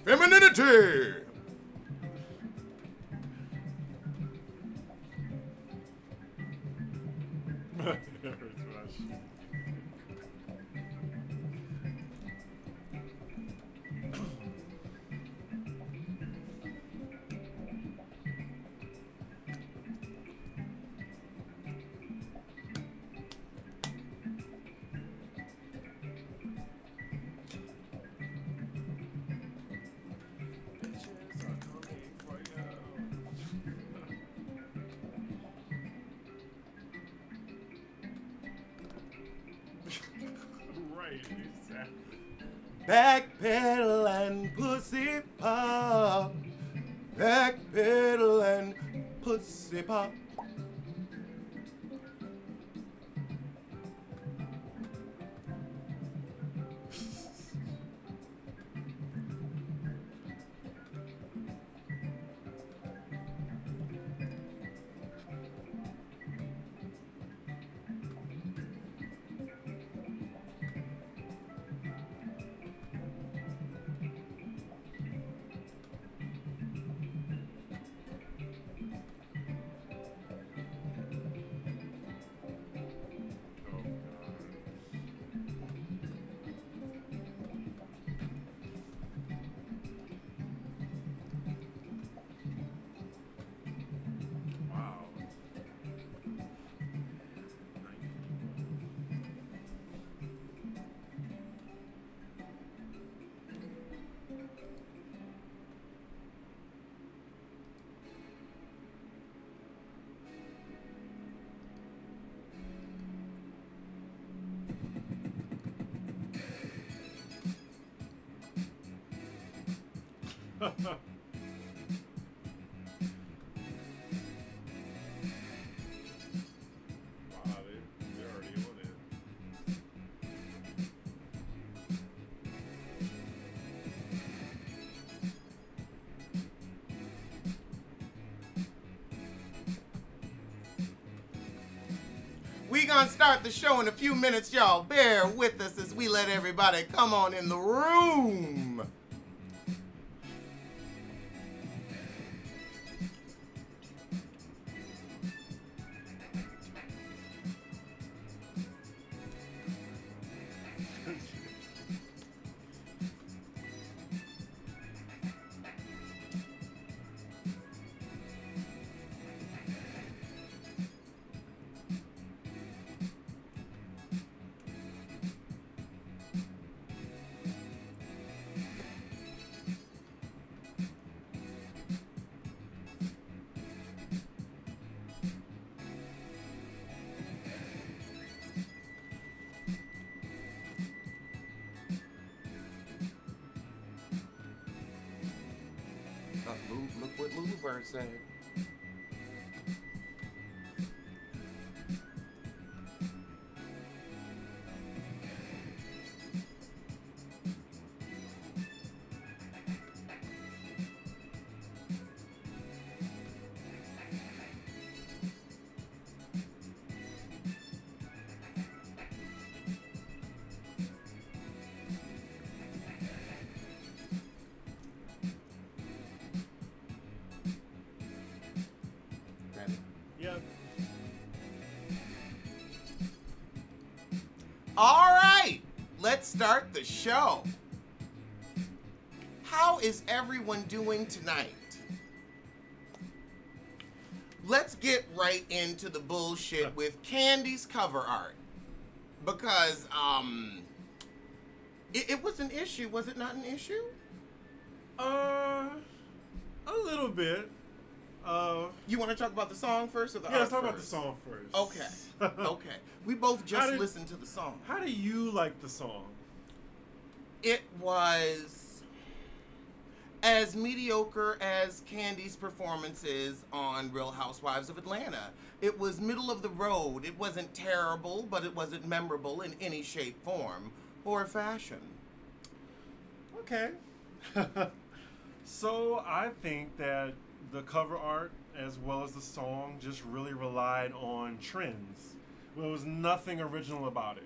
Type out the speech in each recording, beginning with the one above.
Femininity. Backpedal and pussy pop. Backpedal and pussy pop. We gonna start the show in a few minutes, y'all. Bear with us as we let everybody come on in the room. Look what Lulu Bird said. All right, let's start the show. How is everyone doing tonight? Let's get right into the bullshit with Kandi's cover art. Because, it was an issue. Was it not an issue? A little bit. You want to talk about the song first or the art let's talk first? about the song first. Okay. Okay. We both just listened to the song. How do you like the song? It was as mediocre as Kandi's performances on Real Housewives of Atlanta. It was middle of the road. It wasn't terrible, but it wasn't memorable in any shape, form, or fashion. Okay. So I think that the cover art as well as the song just really relied on trends. There was nothing original about it.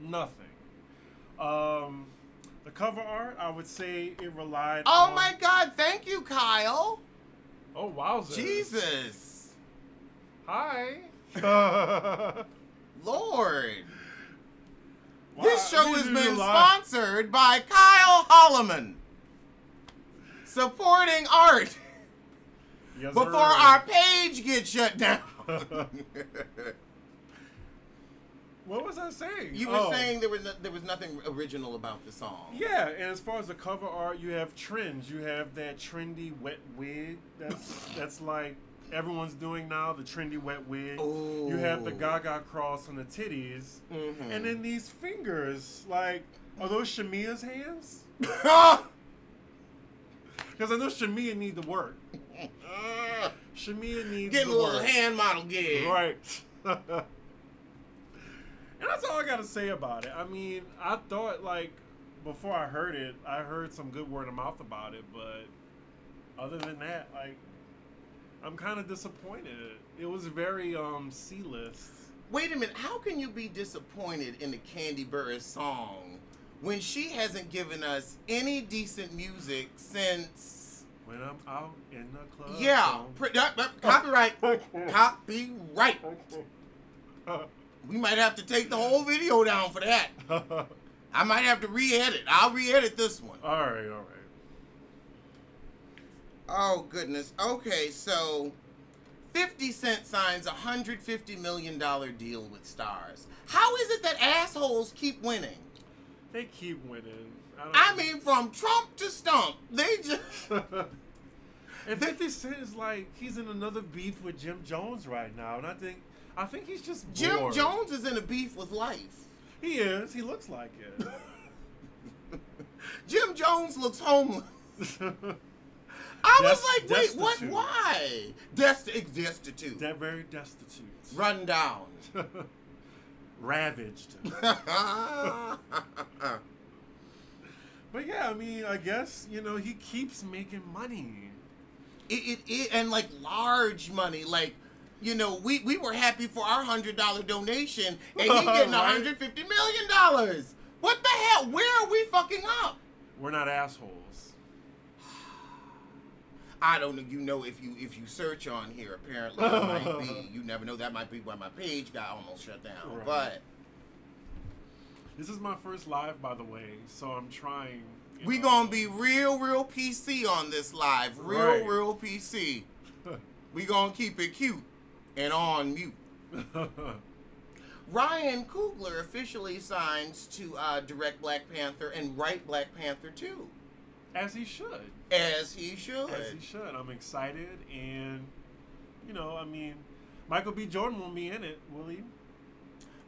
Nothing. The cover art, I would say it relied Oh on... my God! Thank you, Kyle. Oh, wowzers. Jesus. Hi. Lord. Wow, This show we has did been a lot. sponsored by Kyle Holloman. Supporting art Yes, before sir. our page gets shut down. What was I saying? You were saying there was nothing original about the song. Yeah, and as far as the cover art, you have trends. You have that trendy wet wig that's like everyone's doing now, the trendy wet wig. Ooh. You have the Gaga cross on the titties. Mm-hmm. And then these fingers, like, are those Shamia's hands? Because I know Shamia need the work. Shamia needs Getting the a little work. hand model gig. Right. And that's all I got to say about it. I mean, I thought, like, before I heard it, I heard some good word of mouth about it. But other than that, like, I'm kind of disappointed. It was very C-list. Wait a minute. How can you be disappointed in the Kandi Burruss song when she hasn't given us any decent music since... When I'm out in the club. Yeah. Copyright. Copyright. We might have to take the whole video down for that. I might have to re-edit. I'll re-edit this one. All right. Oh, goodness. Okay, so 50 Cent signs a $150 million deal with Stars. How is it that assholes keep winning? They keep winning. I mean, from Trump to Stump, they just... And 50 Cent is like, he's in another beef with Jim Jones right now. And I think he's just bored. Jim Jones is in a beef with life. He is. He looks like it. Jim Jones looks homeless. I was like, wait, destitute. what? Why? Destitute. They're very destitute. Run down. Ravaged. But yeah, I mean, I guess, he keeps making money. And like large money. Like, we were happy for our $100 donation and he getting Right? $150 million. What the hell? Where are we fucking up? We're not assholes. I don't know. If you search on here, apparently it might be. You never know. That might be why my page got almost shut down. Right. But this is my first live, by the way, so I'm trying. We gonna be real PC on this live. Real PC. We gonna keep it cute and on mute. Ryan Coogler officially signs to direct Black Panther and write Black Panther 2. As he should. As he should. As he should. I'm excited, and Michael B. Jordan won't be in it, will he?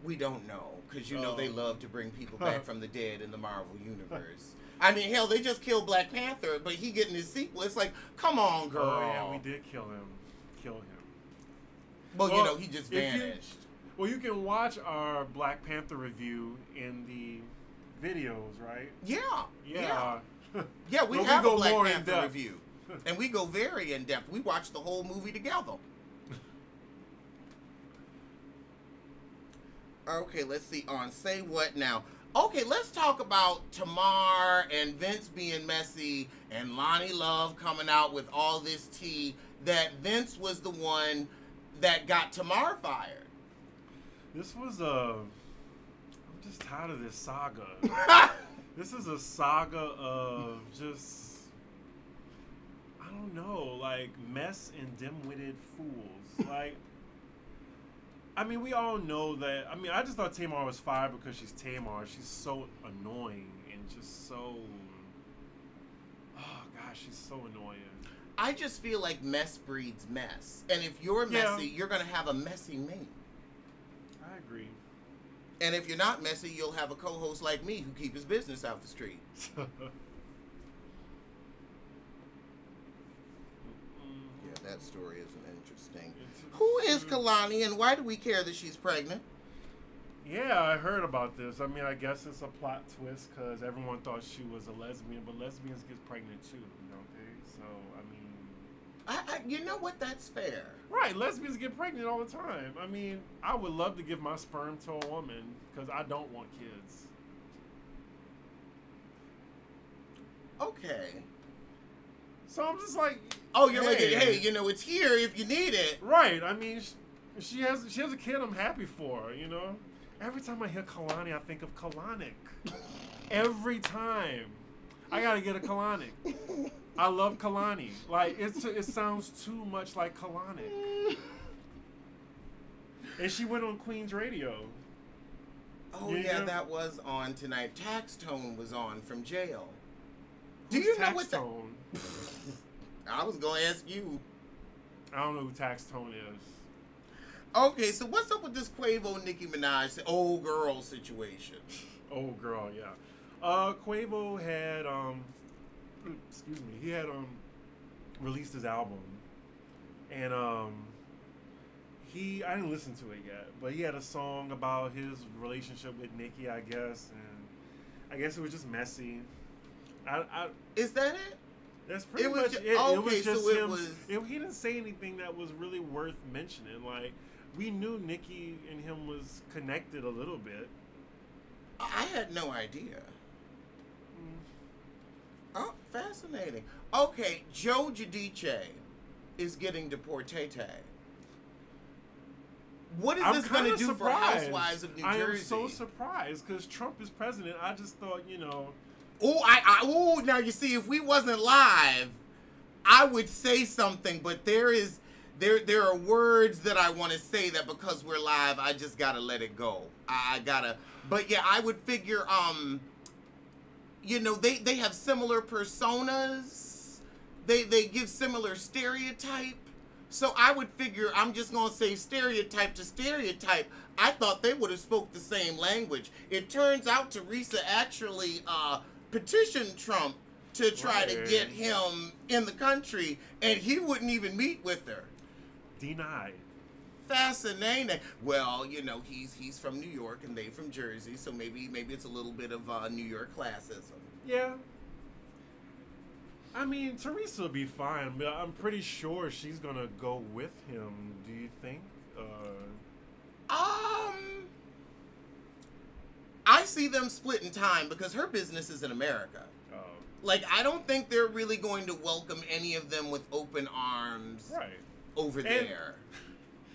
We don't know, because they love to bring people back from the dead in the Marvel universe. I mean, hell, they just killed Black Panther, but he getting his sequel. It's like, come on, girl. Oh, yeah, we did kill him. Well, he just vanished. You can watch our Black Panther review in the videos, right? Yeah. Yeah, we well, have we go a Black more in Panther depth. review. And we go very in-depth. We watch the whole movie together. Okay, let's see. On Say What Now? Okay, let's talk about Tamar and Vince being messy and Lonnie Love coming out with all this tea that Vince was the one that got Tamar fired. This was I'm just tired of this saga. This is a saga of just, I don't know, like mess and dim-witted fools. Like, I mean, we all know that. I mean, I just thought Tamar was fired because she's Tamar. She's so annoying and just so, oh gosh, she's so annoying. I just feel like mess breeds mess. And if you're messy, you're going to have a messy mate. I agree. And if you're not messy, you'll have a co-host like me who keep his business out the street. Yeah, that story isn't interesting. Who is Kalani and why do we care that she's pregnant? Yeah, I heard about this. I mean, I guess it's a plot twist because everyone thought she was a lesbian, but lesbians get pregnant too, don't they? So, I mean... you know what? That's fair. Right, lesbians get pregnant all the time. I mean, I would love to give my sperm to a woman because I don't want kids. Okay. So I'm just like, oh, you're like, hey, you know, it's here if you need it. Right. I mean, she has a kid I'm happy for her, you know? Every time I hear Kalani, I think of Kalanick. Every time. I gotta get a Kalanick. I love Kalani. Like, it sounds too much like Kalanick. And she went on Queen's Radio. Oh, yeah, that was on tonight. Tax Tone was on from jail. Do Who's you know Tax what Tone? I was going to ask you. I don't know who Tax Tone is. Okay, so what's up with this Quavo, Nicki Minaj, old girl situation? Old girl, yeah. Quavo had, excuse me, he had, released his album. And, I didn't listen to it yet, but he had a song about his relationship with Nicki, I guess, and I guess it was just messy. Is that it? That's pretty much it. Okay, it was just so him. He didn't say anything that was really worth mentioning. Like, we knew Nicki and him was connected a little bit. I had no idea. Oh, fascinating. Okay, Joe Giudice is getting deportated. What is this going to do for Housewives of New Jersey? I am so surprised because Trump is president. I just thought, you know. Oh, now you see, if we wasn't live, I would say something, but there are words that I want to say that because we're live, I just gotta let it go. I gotta, but yeah, I would figure, you know, they have similar personas, they give similar stereotype, so I would figure I'm just gonna say stereotype to stereotype. I thought they would have spoke the same language. It turns out Teresa actually, petitioned Trump to try to get him in the country, and he wouldn't even meet with her. Denied. Fascinating. Well, you know, he's from New York and they from Jersey, so maybe it's a little bit of New York classism. Yeah. I mean, Teresa will be fine, but I'm pretty sure she's gonna go with him. Do you think? I see them splitting time because her business is in America. Oh. Like, I don't think they're really going to welcome any of them with open arms over there.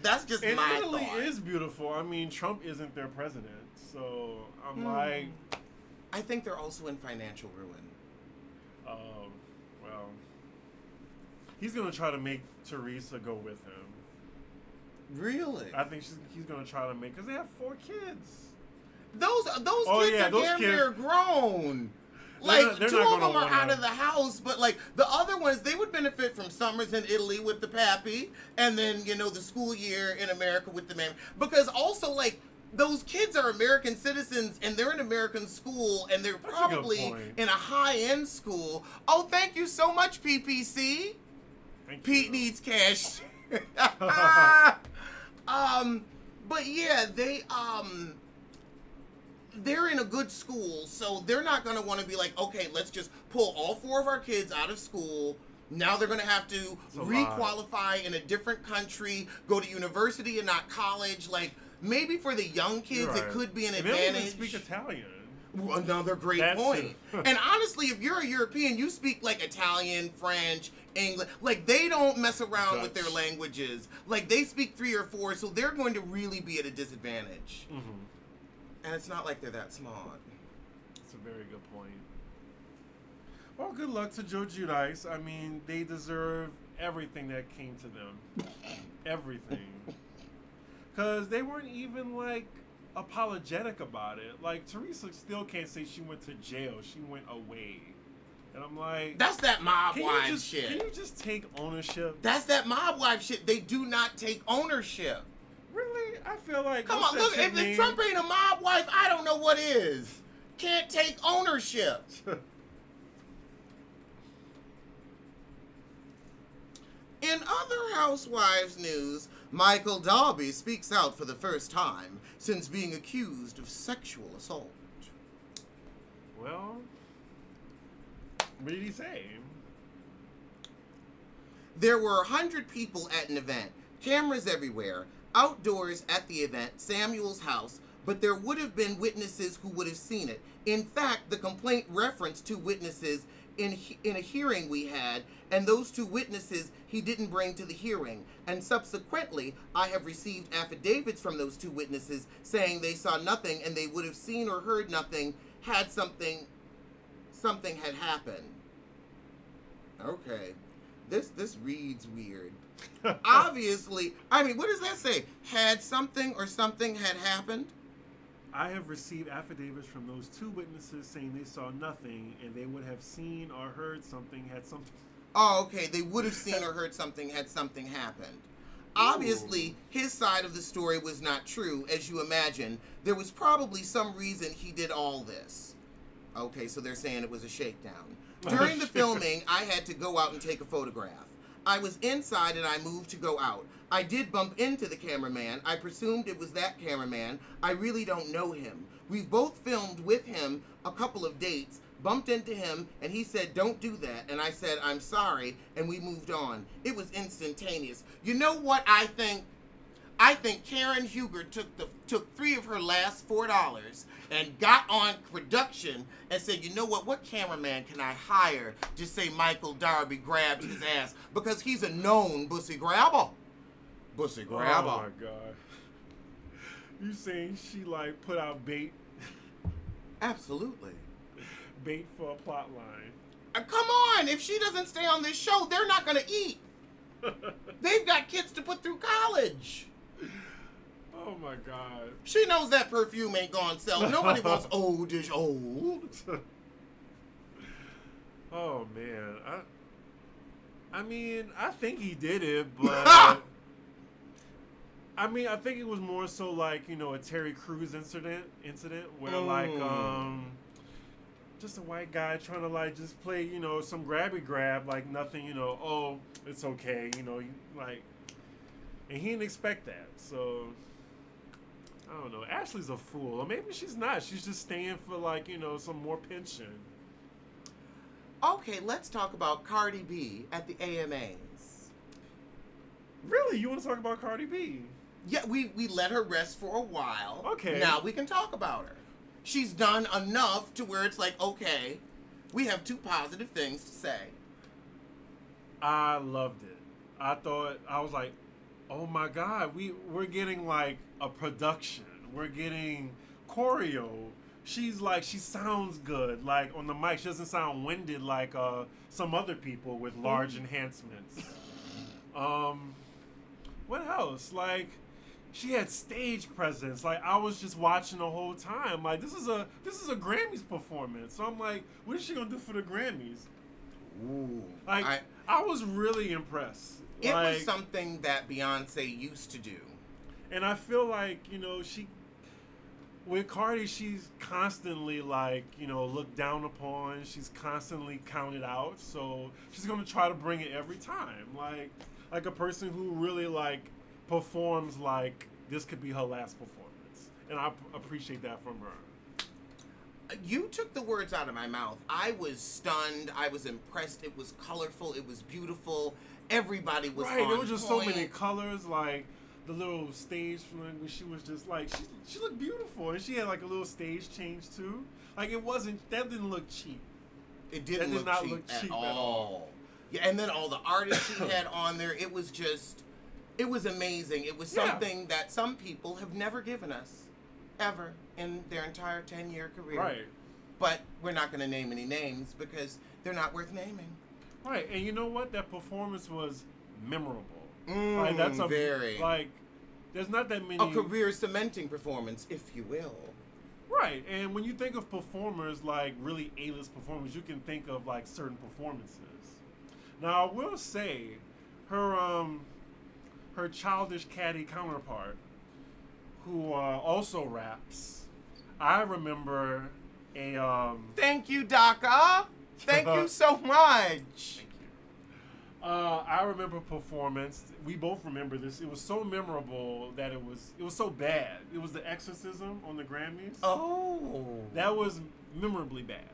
That's just my thought. And Italy is beautiful. I mean, Trump isn't their president, so I'm like... I think they're also in financial ruin. Oh, well... He's going to try to make Teresa go with him. Really? I think he's going to try to make... Because they have 4 kids. Those kids are damn near grown. Like, they're 2 of them are out of the house, but like the other ones, they would benefit from summers in Italy with the pappy, and then, you know, the school year in America with the man. Because also, like, those kids are American citizens and they're in American school and they're probably in a high-end school. Oh, thank you so much, PPC. Pete needs cash. But yeah, they're in a good school, so they're not going to want to be like, okay, let's just pull all 4 of our kids out of school. Now they're going to have to re-qualify in a different country, go to university and not college. Like, maybe for the young kids, it could be an advantage. They don't even speak Italian. Another great point. And honestly, if you're a European, you speak like Italian, French, English. Like, they don't mess around with their languages. Like, they speak 3 or 4, so they're going to really be at a disadvantage. Mm-hmm. And it's not like they're that smart. That's a very good point. Well, good luck to Joe Giudice. I mean, they deserve everything that came to them. Everything. Because they weren't even, like, apologetic about it. Like, Teresa still can't say she went to jail. She went away. And I'm like... That's that mob wife shit. Can you just take ownership? That's that mob wife shit. They do not take ownership. Really? I feel like... Come on, look, if Trump ain't a mob wife, I don't know what is. Can't take ownership. In other Housewives news, Michael Darby speaks out for the first time since being accused of sexual assault. Well, what did he say? There were 100 people at an event, cameras everywhere, outdoors at the event, Samuel's house, but there would have been witnesses who would have seen it. In fact, the complaint referenced 2 witnesses in a hearing we had, and those 2 witnesses he didn't bring to the hearing. And subsequently, I have received affidavits from those 2 witnesses saying they saw nothing and they would have seen or heard nothing had something had happened. Okay. This reads weird. Obviously, I mean, what does that say? Had something or something had happened? I have received affidavits from those 2 witnesses saying they saw nothing and they would have seen or heard something had something. Oh, okay. They would have seen or heard something had something happened. Obviously, his side of the story was not true, as you imagine. There was probably some reason he did all this. Okay, so they're saying it was a shakedown. During the filming, I had to go out and take a photograph. I was inside and I moved to go out. I did bump into the cameraman. I presumed it was that cameraman. I really don't know him. We've both filmed with him a couple of dates, bumped into him, and he said, "Don't do that." And I said, "I'm sorry," and we moved on. It was instantaneous. You know what I think? I think Karen Huger took 3 of her last $4 and got on production and said, "You know what cameraman can I hire to say Michael Darby grabbed his ass? Because he's a known bussy grabber." Bussy grabber. Oh my God. You saying she like put out bait? Absolutely. Bait for a plot line. Come on, if she doesn't stay on this show, they're not going to eat. They've got kids to put through college. Oh my God. She knows that perfume ain't gonna sell. Nobody wants oldish old. Oh man. I mean, I think he did it, but I mean, I think it was more so like, you know, a Terry Crews incident where like just a white guy trying to like just play, you know, some grabby grab, like nothing, you know, oh, it's okay, you know, like, and he didn't expect that. So I don't know. Ashley's a fool. Or maybe she's not. She's just staying for like, you know, some more pension. Okay, let's talk about Cardi B at the AMAs. Really? You want to talk about Cardi B? Yeah, we let her rest for a while. Okay. Now we can talk about her. She's done enough to where it's like, okay, we have 2 positive things to say. I loved it. I was like, oh my God, we're getting like a production. We're getting choreo. She's like, she sounds good. Like on the mic, she doesn't sound winded like some other people with large enhancements. What else? Like, she had stage presence. Like, I was just watching the whole time. Like, this is a Grammys performance. So I'm like, what is she gonna do for the Grammys? Ooh. Like, I was really impressed. It was something that Beyonce used to do. And I feel like, you know, with Cardi, she's constantly like, you know, looked down upon. She's constantly counted out. So she's going to try to bring it every time. Like a person who really like performs like this could be her last performance. And I appreciate that from her. You took the words out of my mouth. I was stunned. I was impressed. It was colorful. It was beautiful. Everybody was right. On There was just point. so many colors. Like the little stage when she was just like she looked beautiful, and she had like a little stage change too. Like that didn't look cheap. It didn't look cheap at all. Yeah, and then all the artists she had on there. It was amazing. It was something that some people have never given us ever in their entire 10-year career. Right. But we're not going to name any names because they're not worth naming. Right, and you know what? That performance was memorable. Like that's there's not that many. A career cementing performance, if you will. Right, and when you think of performers, like really A-list performers, you can think of like certain performances. Now, I will say, her childish caddy counterpart, who also raps, I remember a Thank you, DACA. Thank you so much. I remember a performance. We both remember this. It was so memorable that it was so bad. It was the Exorcism on the Grammys. Oh. That was memorably bad.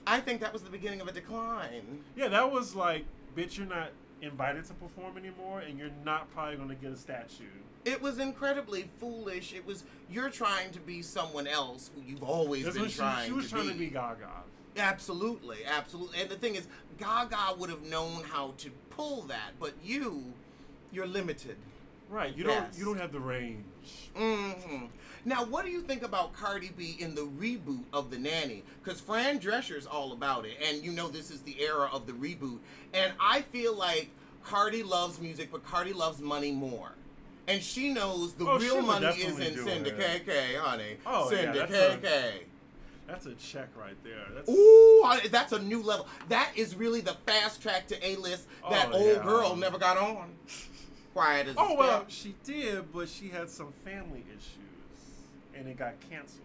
I think that was the beginning of a decline. Yeah, that was like, bitch, you're not invited to perform anymore, and you're not probably going to get a statue. It was incredibly foolish. It was, you're trying to be someone else who you've always been trying to be. She was trying to be Gaga. Absolutely, absolutely. And the thing is, Gaga would have known how to pull that, but you're limited. Right. You don't have the range. Mm-hmm. Now, what do you think about Cardi B in the reboot of The Nanny? Because Fran Drescher's all about it, and you know this is the era of the reboot. And I feel like Cardi loves music, but Cardi loves money more. And she knows the real money is in Syndicate K, honey. Oh, Syndicate K. That's a check right there. That's a new level. That is really the fast track to A-list that old girl never got on. Quiet as a well, she did, but she had some family issues, and it got canceled.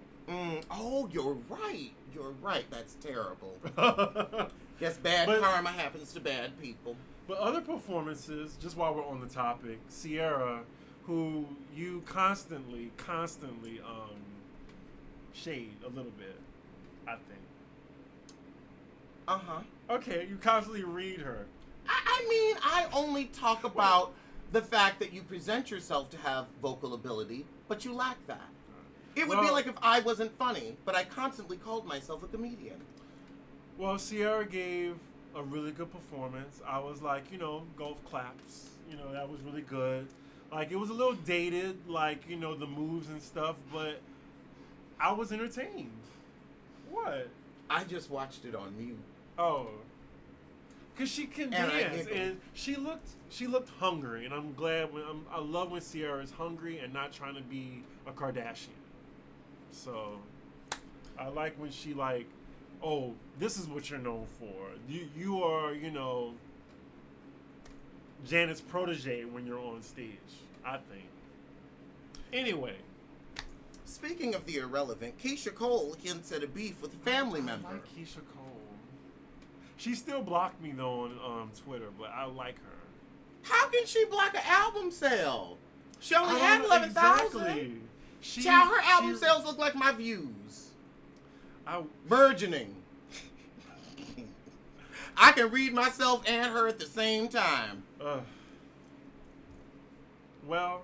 You're right. You're right. That's terrible. Yes, bad karma happens to bad people. But other performances, just while we're on the topic, Ciara, who you constantly shade a little bit, I think. Uh-huh. Okay, you constantly read her. I mean, I only talk about the fact that you present yourself to have vocal ability, but you lack that. It would be like if I wasn't funny, but I constantly called myself a comedian. Well, Ciara gave a really good performance. I was like, golf claps. That was really good. Like, it was a little dated, like, the moves and stuff, but I was entertained. What? I just watched it on mute. Oh. Because she can dance, and she looked hungry, and I'm glad I love when Ciara is hungry and not trying to be a Kardashian. So, I like when she like, oh, this is what you're known for. You are, Janet's protege when you're on stage, I think. Anyway. Speaking of the irrelevant, Keisha Cole hints at a beef with a family member. I like Keisha Cole. She still blocked me, though, on Twitter, but I like her. How can she block an album sale? She only had 11,000. Exactly. Child, her album sales look like my views. Burgeoning. I can read myself and her at the same time. Well,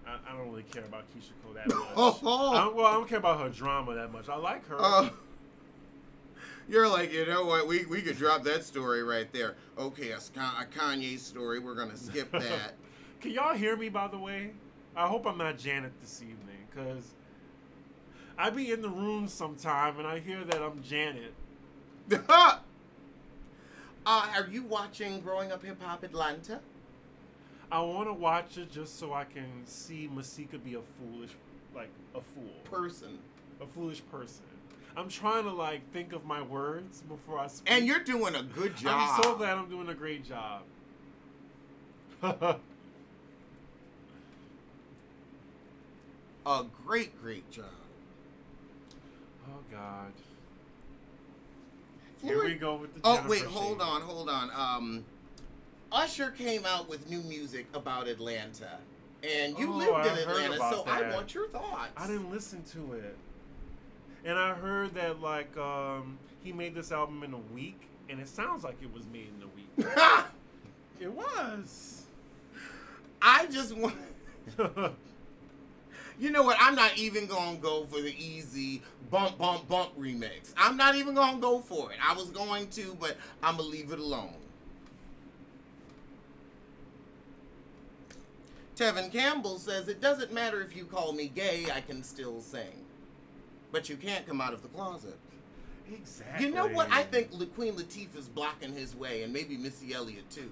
I don't really care about Keisha Cole that much. I don't care about her drama that much. I like her. You're like, you know what? We could drop that story right there. Okay, a Kanye story. We're gonna skip that. Can y'all hear me, by the way? I hope I'm not Janet this evening, because I be in the room sometime and I hear that I'm Janet. Are you watching Growing Up Hip Hop Atlanta? I want to watch it just so I can see Masika be a fool person. A foolish person. I'm trying to think of my words before I speak. And you're doing a good job. I'm so glad I'm doing a great job. A great, great job. Oh, God. Here we go with the Jennifer wait, hold on. Usher came out with new music about Atlanta. And you lived in Atlanta, so that. I want your thoughts. I didn't listen to it. And I heard that, he made this album in a week, and it sounds like it was made in a week. It was. I just want... You know what? I'm not even going to go for the easy bump, bump, bump remix. I'm not even going to go for it. I was going to, but I'm going to leave it alone. Tevin Campbell says, it doesn't matter if you call me gay, I can still sing. But you can't come out of the closet. Exactly. You know what? I think Queen Latifah's blocking his way, and maybe Missy Elliott, too.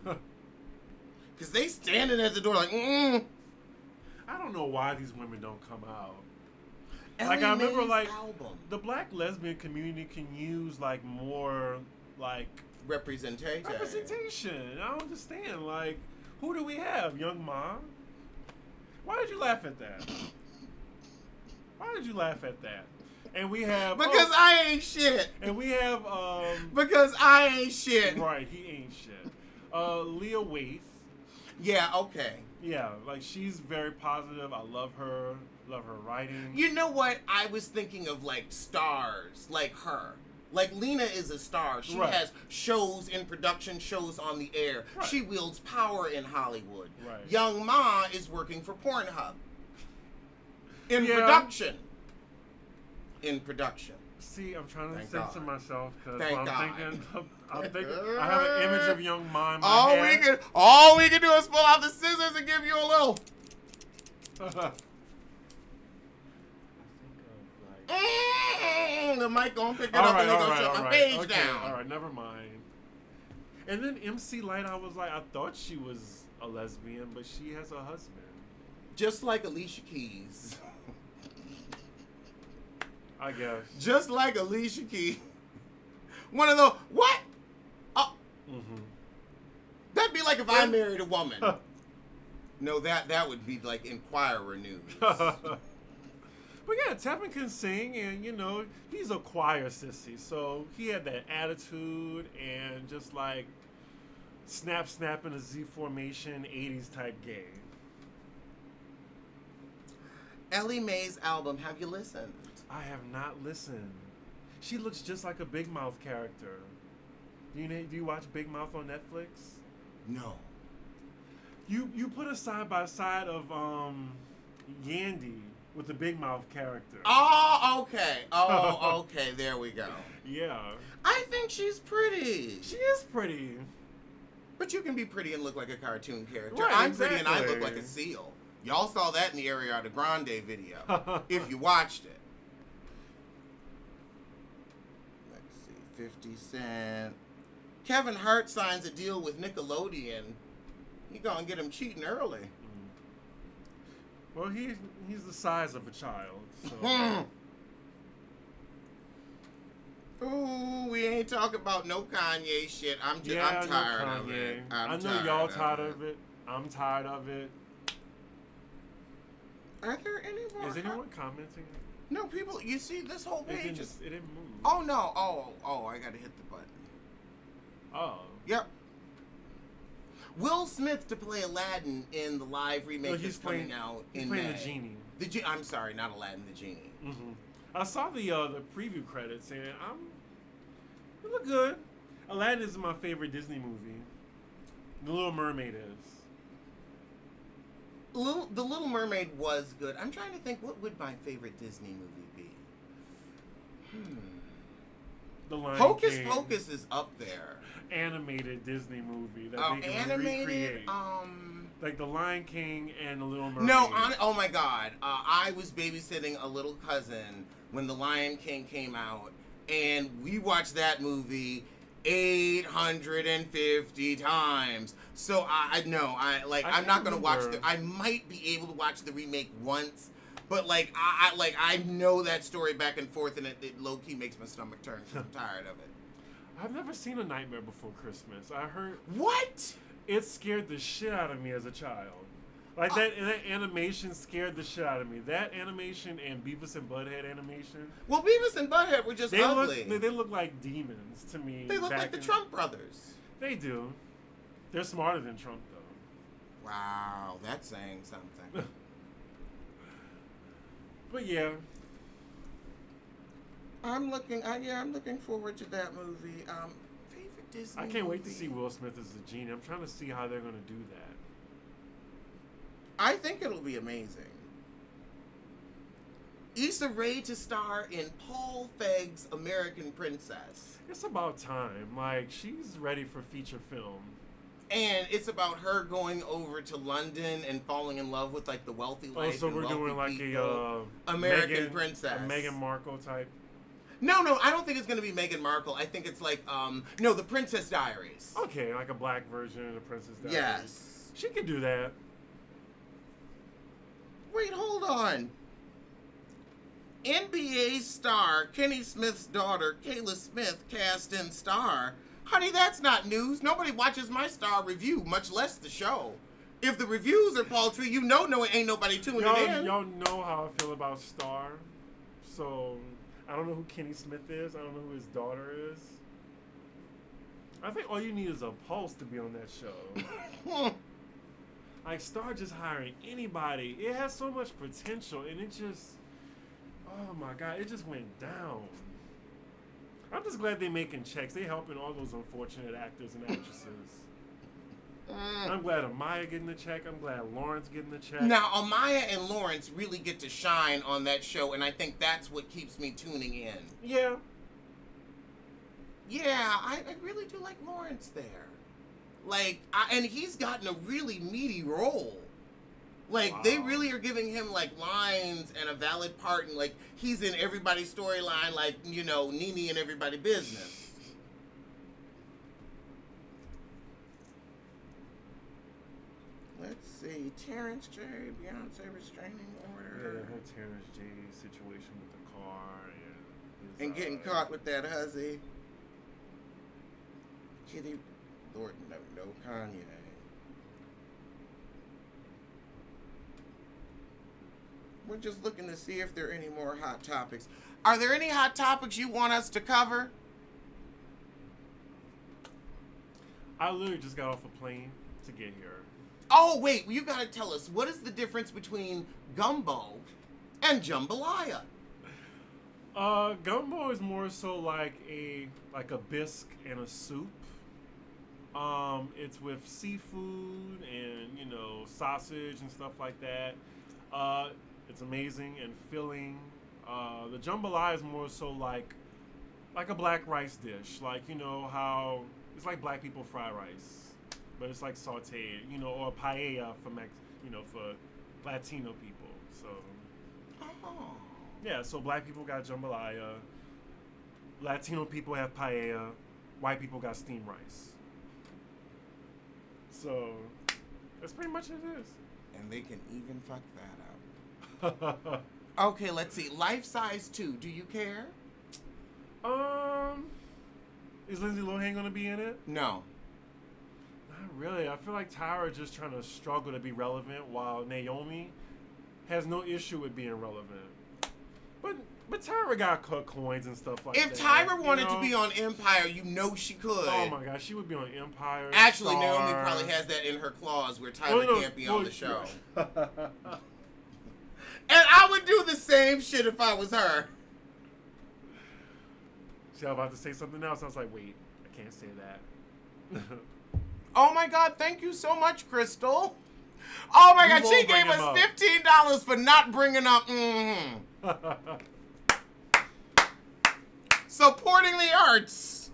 Because they standing at the door like, I don't know why these women don't come out. I remember, album. The black lesbian community can use, more, representation. I don't understand. Who do we have? Young Ma? Why did you laugh at that? And we have... Because I ain't shit. And we have... because I ain't shit. Right, he ain't shit. Leah Waithe. Yeah, okay. Yeah, she's very positive. I love her. Love her writing. You know what? I was thinking of, stars like her. Lena is a star. She has shows in production, shows on the air. Right. She wields power in Hollywood. Right. Young Ma is working for Pornhub. In production. See, I'm trying to Thank censor God. myself because Thank I'm God. thinking, I have an image of young Ma in my head. All we can do is pull out the scissors and give you a little. The mic gonna pick it up and they gonna shut my page down. All right, never mind. And then MC Light, I was like, I thought she was a lesbian, but she has a husband. Just like Alicia Keys. I guess. Just like Alicia Keys. One of those, what? Oh. Mm-hmm. That'd be like if I married a woman. No, that would be like Inquirer news. But yeah, Tevin can sing, and you know, he's a choir sissy, so he had that attitude and just like snap in a Z formation, 80s type gay. Ellie Mae's album, have you listened? I have not listened. She looks just like a Big Mouth character. Do you watch Big Mouth on Netflix? No. You put a side by side of Yandy with the Big Mouth character. Oh, okay. Oh, okay. There we go. Yeah. I think she's pretty. She is pretty. But you can be pretty and look like a cartoon character. Right, I'm exactly. pretty and I look like a seal. Y'all saw that in the Ariana Grande video, if you watched it. Let's see, 50 Cent. Kevin Hart signs a deal with Nickelodeon. He gonna get him cheating early. Well, he's the size of a child. So. Ooh, we ain't talking about no Kanye shit. I'm tired of it. I know y'all tired of it. I'm tired of it. Are there any more? Is anyone commenting? No, people. You see, this whole page it didn't move. Oh no! Oh! I gotta hit the button. Oh. Yep. Will Smith to play Aladdin in the live remake that's coming out in May. He's playing the genie. I'm sorry, not Aladdin, the genie. Mm-hmm. I saw the preview credits and it looked good. Aladdin is my favorite Disney movie. The Little Mermaid is. The Little Mermaid was good. I'm trying to think, what would my favorite Disney movie be? The Lion Hocus King. Pocus is up there. Animated Disney movie that they can animated, recreate. Like The Lion King and The Little Mermaid. No, oh my God. I was babysitting a little cousin when The Lion King came out, and we watched that movie 850 times. So I'm not gonna watch I might be able to watch the remake once, but like I know that story back and forth, and it low key makes my stomach turn because I'm tired of it. I've never seen A Nightmare Before Christmas. I heard what? It scared the shit out of me as a child. Like that animation scared the shit out of me. That animation and Beavis and Butthead animation. Well, Beavis and Butthead were just ugly. They look like demons to me. They look like the Trump brothers. They do. They're smarter than Trump, though. Wow, that's saying something. But yeah. I'm looking forward to that movie. Favorite Disney I can't wait to movie? see Will Smith as the genie. I'm trying to see how they're going to do that. I think it'll be amazing. Issa Rae to star in Paul Feig's American Princess. It's about time. Like, she's ready for feature film. And it's about her going over to London and falling in love with like the wealthy life. Oh, so we're doing like a American Princess, a Meghan Markle type. No, I don't think it's gonna be Meghan Markle. I think it's like the Princess Diaries. Okay, like a black version of the Princess Diaries. Yes, she could do that. Wait, hold on. NBA star Kenny Smith's daughter, Kayla Smith, cast in Star. Honey, that's not news. Nobody watches my Star review, much less the show. If the reviews are paltry, you know ain't nobody tuning in. Y'all know how I feel about Star. So, I don't know who Kenny Smith is. I don't know who his daughter is. I think all you need is a pulse to be on that show. Like, Star just hiring anybody. It has so much potential, and it just... Oh, my God. It just went down. I'm just glad they're making checks. They're helping all those unfortunate actors and actresses. I'm glad Amaya getting the check. I'm glad Lawrence getting the check. Now, Amaya and Lawrence really get to shine on that show, and I think that's what keeps me tuning in. Yeah. Yeah, I really do like Lawrence there. Like, and he's gotten a really meaty role. Like, wow. They really are giving him, like, lines and a valid part, and, like, he's in everybody's storyline, like, you know, Nene and everybody's business. Let's see. Terrence J, Beyonce restraining order. Yeah, the whole Terrence J situation with the car and getting caught with that hussy. Kitty, Lord, no Kanye. We're just looking to see if there are any more hot topics. Are there any hot topics you want us to cover? I literally just got off a plane to get here. Oh, wait, you gotta tell us, what is the difference between gumbo and jambalaya? Gumbo is more so like a bisque and a soup. It's with seafood and, you know, sausage and stuff like that. It's amazing and filling. The jambalaya is more so like a black rice dish. Like, you know, how it's like black people fry rice, but it's like sauteed, you know, or paella for for Latino people. So, yeah, so black people got jambalaya, Latino people have paella, white people got steamed rice. So, that's pretty much it is. And they can even fuck that up. Okay, let's see. Life Size 2, do you care? Is Lindsay Lohan gonna be in it? No. Not really. I feel like Tyra just trying to struggle to be relevant, while Naomi has no issue with being relevant. But Tyra got cut coins and stuff like that. If Tyra wanted to be on Empire, you know she could. Oh my gosh, she would be on Empire. Actually, Star. Naomi probably has that in her clause where Tyra can't be on the show. And I would do the same shit if I was her. See, I was about to say something else. I was like, wait, I can't say that. Oh my God, thank you so much, Crystal. Oh my God, she gave us $15 for not bringing up supporting the arts.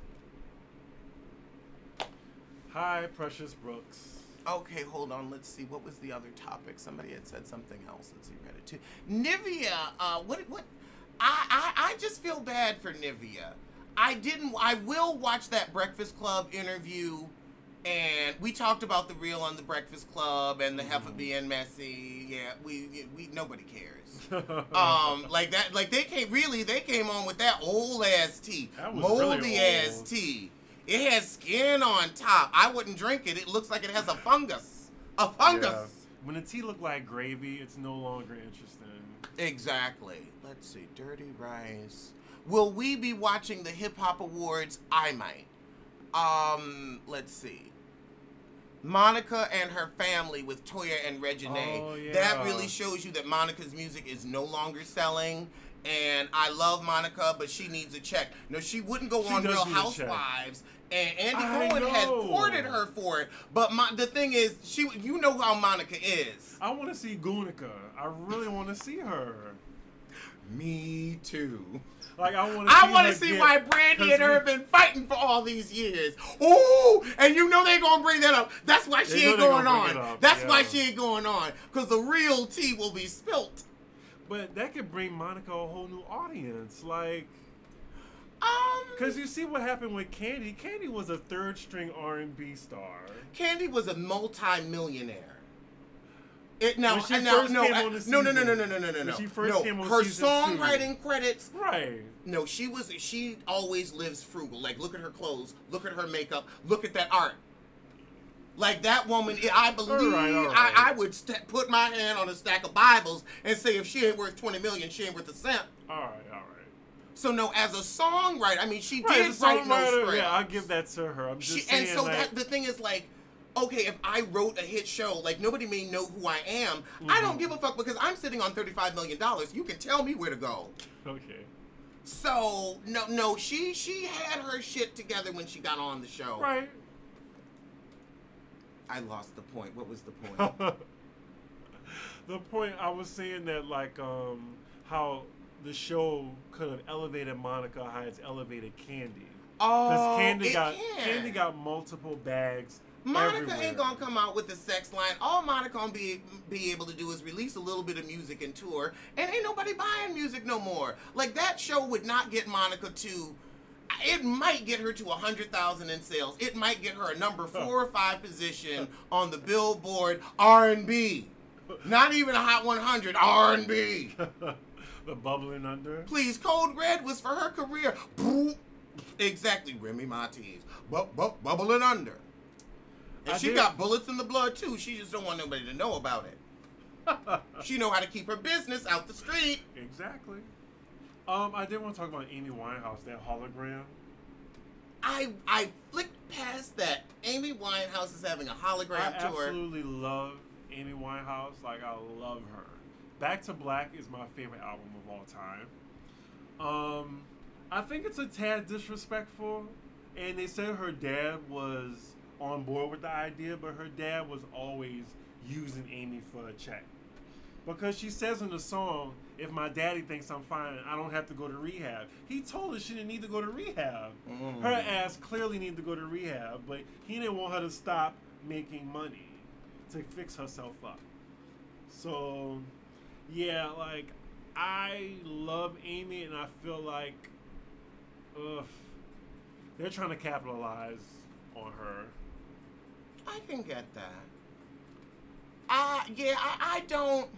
Hi, Precious Brooks. Okay, hold on. Let's see. What was the other topic? Somebody had said something else. Let's see. Reddit too. Nivea. What? I just feel bad for Nivea. I will watch that Breakfast Club interview, and we talked about the reel on the Breakfast Club and the heifer being messy. Yeah, we nobody cares. Like that. Like they came on with that old ass tea, moldy really ass tea. It has skin on top. I wouldn't drink it. It looks like it has a fungus. A fungus. Yeah. When the tea look like gravy, it's no longer interesting. Exactly. Let's see. Dirty Rice. Will we be watching the Hip Hop Awards? I might. Let's see. Monica and her family with Toya and Reginae. Oh, yeah. That really shows you that Monica's music is no longer selling. And I love Monica, but she needs a check. No, she wouldn't go on Real Housewives. And Andy Cohen had courted her for it. But the thing is, you know how Monica is. I want to see Gunica. I really want to see her. Me too. Like I want to see why Brandy and her have been fighting for all these years. Ooh, and you know they gonna bring that up. That's why she ain't going on. That's why she ain't going on. Because the real tea will be spilt. But that could bring Monica a whole new audience. Like, because you see what happened with Kandi. Kandi was a third string R&B star. Kandi was a multi-millionaire. No. When she first came on the season. No. Her songwriting credits. Right. No, she always lives frugal. Like, look at her clothes, look at her makeup, look at that art. Like, that woman, I believe, all right. I would put my hand on a stack of Bibles and say if she ain't worth $20 million, she ain't worth a cent. All right. So, no, as a songwriter, I mean, she did write no scripts. Yeah, I'll give that to her. I'm just saying, and so the thing is, like, okay, if I wrote a hit show, like, nobody may know who I am. Mm-hmm. I don't give a fuck because I'm sitting on $35 million. You can tell me where to go. Okay. So, no, she had her shit together when she got on the show. Right. I lost the point. What was the point? The point I was saying that like how the show could have elevated Monica, how it's elevated Kandi. Oh, Kandi got multiple bags. Monica everywhere. ain't gonna come out with the sex line. All Monica gonna be able to do is release a little bit of music and tour, and ain't nobody buying music no more. Like, that show would not get Monica to. It might get her to 100,000 in sales. It might get her a number 4 or 5 position on the Billboard R&B. Not even a Hot 100 R&B. The bubbling under. Please, Code Red was for her career. Exactly, Remy Martinez. Bubbling under. And she got bullets in the blood too. She just don't want nobody to know about it. She know how to keep her business out the street. Exactly. I did want to talk about Amy Winehouse, that hologram. I flicked past that. Amy Winehouse is having a hologram tour. I absolutely love Amy Winehouse. Like, I love her. Back to Black is my favorite album of all time. I think it's a tad disrespectful. And they said her dad was on board with the idea, but her dad was always using Amy for a check. Because she says in the song, if my daddy thinks I'm fine, I don't have to go to rehab. He told her she didn't need to go to rehab. Her ass clearly needed to go to rehab, but he didn't want her to stop making money to fix herself up. So, yeah, like, I love Amy, and I feel like they're trying to capitalize on her. I can get that. I don't.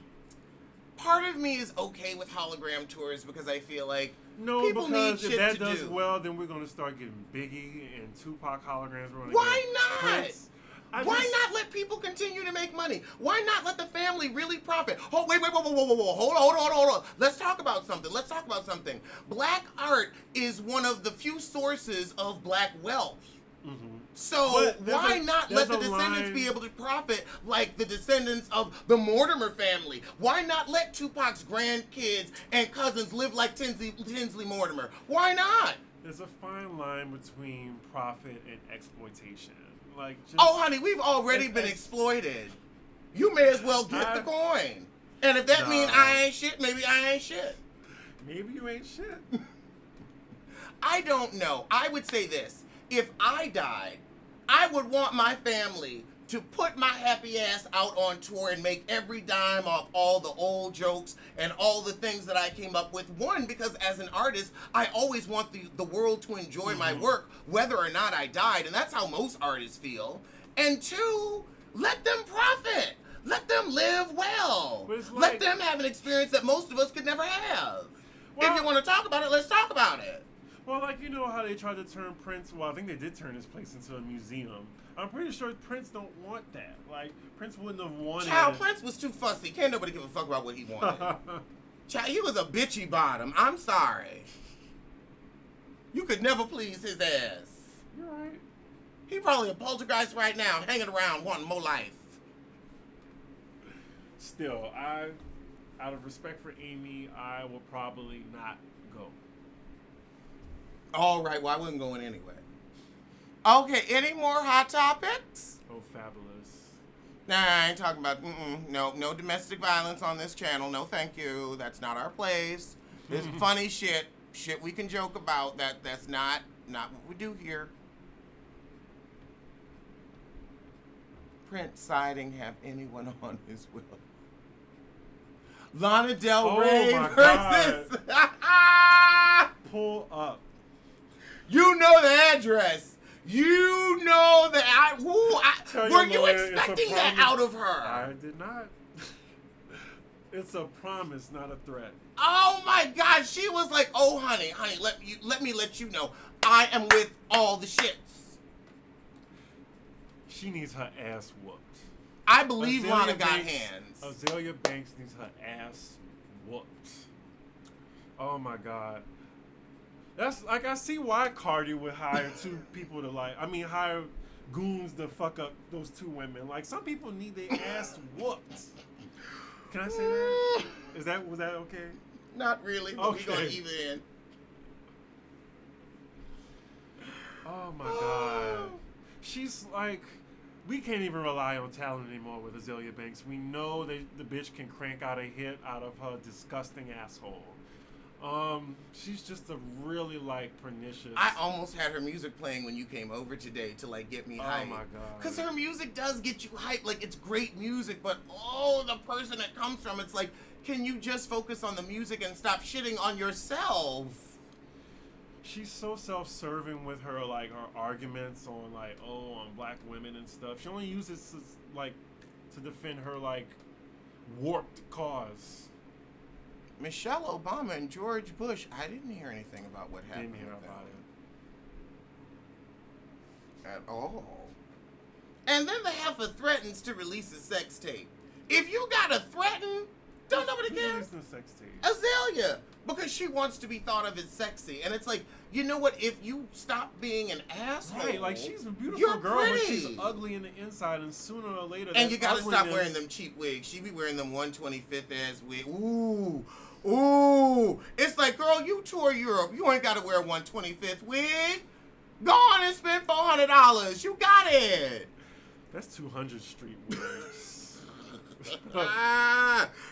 Part of me is okay with hologram tours because I feel like people need shit if that to does do. well, then we're gonna start getting Biggie and Tupac holograms. Why not? Why not let people continue to make money? Why not let the family really profit? Oh, wait, whoa. Hold on. Let's talk about something. Black art is one of the few sources of black wealth. Mm-hmm. So why not let the descendants be able to profit like the descendants of the Mortimer family? Why not let Tupac's grandkids and cousins live like Tinsley Mortimer? Why not? There's a fine line between profit and exploitation. Like, oh, honey, we've already been exploited. You may as well get the coin. And if that means I ain't shit, maybe I ain't shit. Maybe you ain't shit. I don't know. I would say this. If I died, I would want my family to put my happy ass out on tour and make every dime off all the old jokes and all the things that I came up with. One, because as an artist, I always want the world to enjoy my work, whether or not I died, and that's how most artists feel. And two, let them profit. Let them live well. Let them have an experience that most of us could never have. Well, if you want to talk about it, let's talk about it. Well, like, you know how they tried to turn Prince, well, I think they did turn his place into a museum. I'm pretty sure Prince don't want that. Like, Prince wouldn't have wanted... Child, Prince was too fussy. Can't nobody give a fuck about what he wanted. Child, he was a bitchy bottom. I'm sorry. You could never please his ass. You're right. He probably a poltergeist right now, hanging around wanting more life. Still, out of respect for Amy, I will probably not go. All right, well, I wasn't going anyway. Okay, any more hot topics? Oh, fabulous. Nah, I ain't talking about, no domestic violence on this channel. No, thank you. That's not our place. There's funny shit we can joke about. That's not what we do here. Prince siding have anyone on his will. Lana Del Rey versus... Pull up. You know the address. You know that. Were you expecting that out of her? I did not. It's a promise, not a threat. Oh my God, she was like, "Oh honey, let me let you know, I am with all the shits." She needs her ass whooped. I believe Lana got hands. Azalea Banks needs her ass whooped. Oh my God. That's like, I see why Cardi would hire two people to hire goons to fuck up those two women. Like, some people need their ass whooped. Can I say that? Was that okay? Not really, but we're gonna leave it in. Oh my God. She's like, we can't even rely on talent anymore with Azalea Banks. We know that the bitch can crank out a hit out of her disgusting asshole. She's just a really like pernicious. I almost had her music playing when you came over today to like get me hyped. Oh my god! Because her music does get you hyped. Like it's great music, but the person it comes from, it's like, can you just focus on the music and stop shitting on yourself? She's so self-serving with her like her arguments on like on black women and stuff. She only uses like to defend her like warped cause. Michelle Obama and George Bush. I didn't hear anything about what happened. Didn't hear about it at all. And then the heifer threatens to release a sex tape. If you gotta threaten, don't nobody care. Who's releasing a sex tape? Azalea, because she wants to be thought of as sexy, and it's like, you know what? If you stop being an asshole, right? Like she's a beautiful you're girl, pretty. but she's ugly in the inside, and sooner or later, and you gotta stop wearing them cheap wigs. She be wearing them 1/25th ass wig. Ooh! It's like, girl, you tour Europe. You ain't gotta wear 1/25th wig. Go on and spend $400. You got it. That's 200 Street wigs.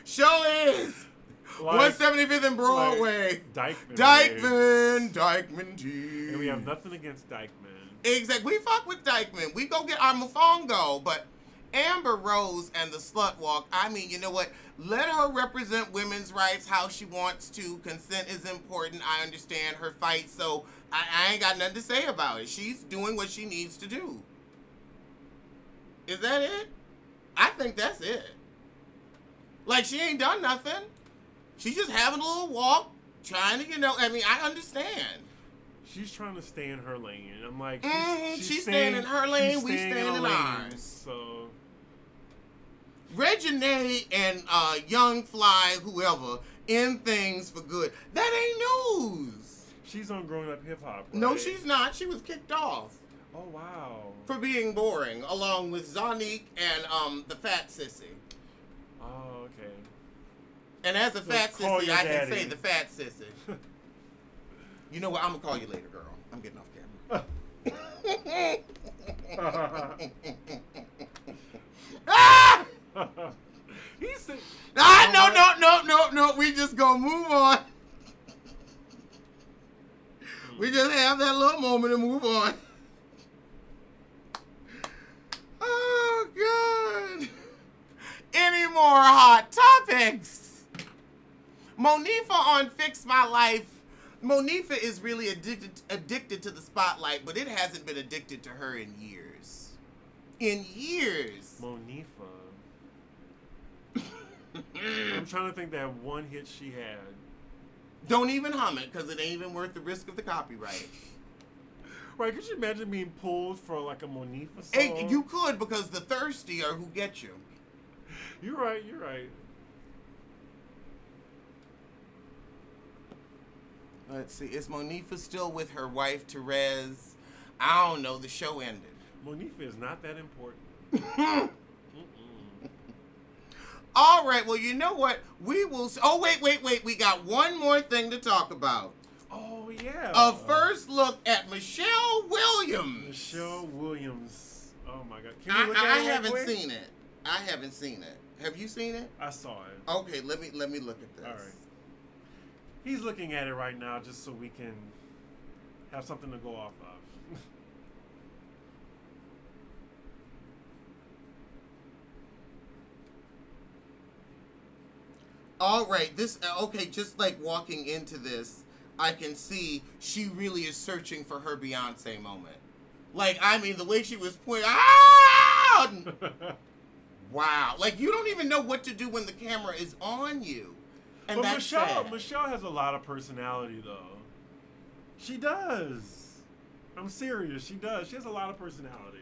Show is. Like, 175th and Broadway. Like Dykeman T. And we have nothing against Dykeman. Exactly. We fuck with Dykeman. We go get our mofongo. But Amber Rose and the slut walk, I mean, you know what? Let her represent women's rights how she wants to. Consent is important. I understand her fight. So I ain't got nothing to say about it. She's doing what she needs to do. Is that it? I think that's it. Like, she ain't done nothing. She's just having a little walk, trying to, I mean, I understand. She's trying to stay in her lane. I'm like, she's staying in her lane, we staying in ours. So, Reginae and Young Fly, whoever, in Things for Good. That ain't news. She's on Growing Up Hip Hop, right? No, she's not. She was kicked off. Oh, wow. For being boring, along with Zonique and the Fat Sissy. Oh, okay. And as a fat sissy, I can say the fat sissy. You know what? I'm going to call you later, girl. I'm getting off camera. Ah! He said, no. We just going to move on. We just have that little moment and move on. Oh, God. Any more hot topics? Monifa on Fix My Life. Monifa is really addicted to the spotlight, but it hasn't been addicted to her in years. In years. Monifa. I'm trying to think that one hit she had. Don't even hum it, because it ain't even worth the risk of the copyright. Right, could you imagine being pulled for like a Monifa song? Hey, you could, because the thirsty are who get you. You're right. Let's see. Is Monifa still with her wife, Therese? I don't know. The show ended. Monifa is not that important. All right. Well, you know what? We will... Oh, wait. We got one more thing to talk about. Oh, yeah. A first look at Michelle Williams. Michelle Williams. Oh, my God. Can we look at I it haven't quick? seen it. I haven't seen it. Have you seen it? I saw it. Okay, let me look at this. All right. He's looking at it right now just so we can have something to go off of. All right, just like walking into this, I can see she really is searching for her Beyonce moment. Like, I mean, the way she was pointing, wow. Like, you don't even know what to do when the camera is on you. And but that's sad. Michelle has a lot of personality, though. She does. I'm serious. She does. She has a lot of personality.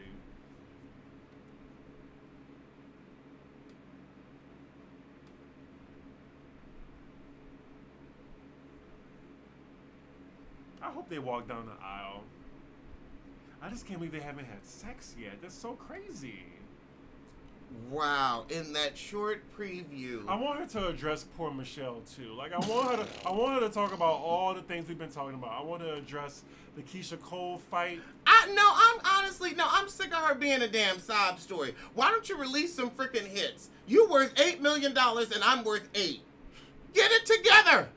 I hope they walk down the aisle. I just can't believe they haven't had sex yet. That's so crazy. Wow, in that short preview. I want her to address poor Michelle too. Like I want her to talk about all the things we've been talking about. I want to address the Keisha Cole fight. I'm sick of her being a damn sob story. Why don't you release some freaking hits? You worth $8 million and I'm worth 8. Get it together.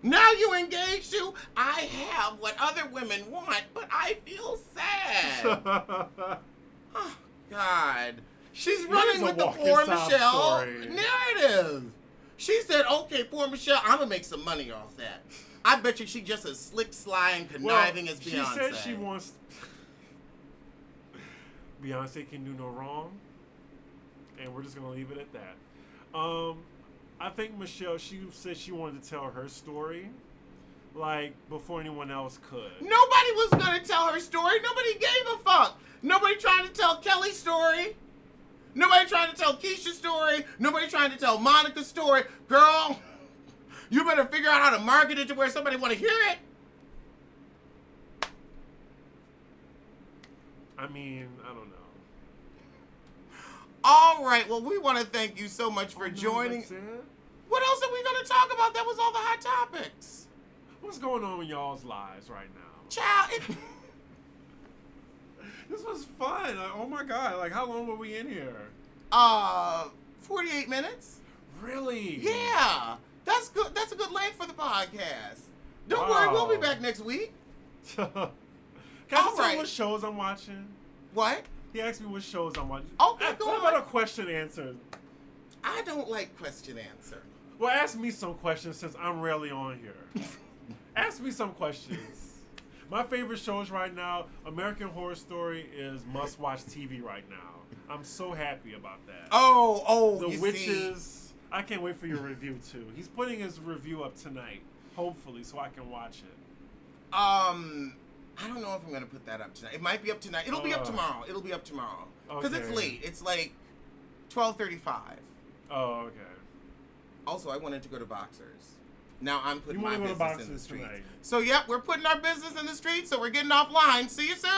Now you engaged to, I have what other women want, but I feel sad. Oh, God. She's running with the poor Michelle narrative. She said, okay, poor Michelle, I'm going to make some money off that. I bet you she's just as slick, sly, and conniving as Beyonce. She said she wants... Beyonce can do no wrong. And we're just going to leave it at that. I think Michelle, she said she wanted to tell her story, like, before anyone else could. Nobody was going to tell her story. Nobody gave a fuck. Nobody trying to tell Kelly's story. Nobody trying to tell Keisha's story. Nobody trying to tell Monica's story. Girl, you better figure out how to market it to where somebody want to hear it. I mean, I don't know. All right. Well, we want to thank you so much for joining. What else are we going to talk about? That was all the hot topics. What's going on in y'all's lives right now? Child, this was fun. Like, oh my God. Like, how long were we in here? 48 minutes. Really? Yeah. That's good. That's a good length for the podcast. Don't worry. We'll be back next week. Can I tell you what shows I'm watching? What? He asked me what shows I'm watching. Okay, go on. What about a question answer? I don't like question answer. Well, ask me some questions since I'm rarely on here. Ask me some questions. My favorite shows right now, American Horror Story is must-watch TV right now. I'm so happy about that. Oh, The Witches. I can't wait for your review too. He's putting his review up tonight, hopefully, so I can watch it. I don't know if I'm gonna put that up tonight. It might be up tonight. It'll be up tomorrow. It'll be up tomorrow because it's late. It's like 12:35. Oh, okay. Also, I wanted to go to Boxers. Now I'm putting my business business in the streets. Tonight. So, yep, we're putting our business in the streets. So we're getting offline. See you soon.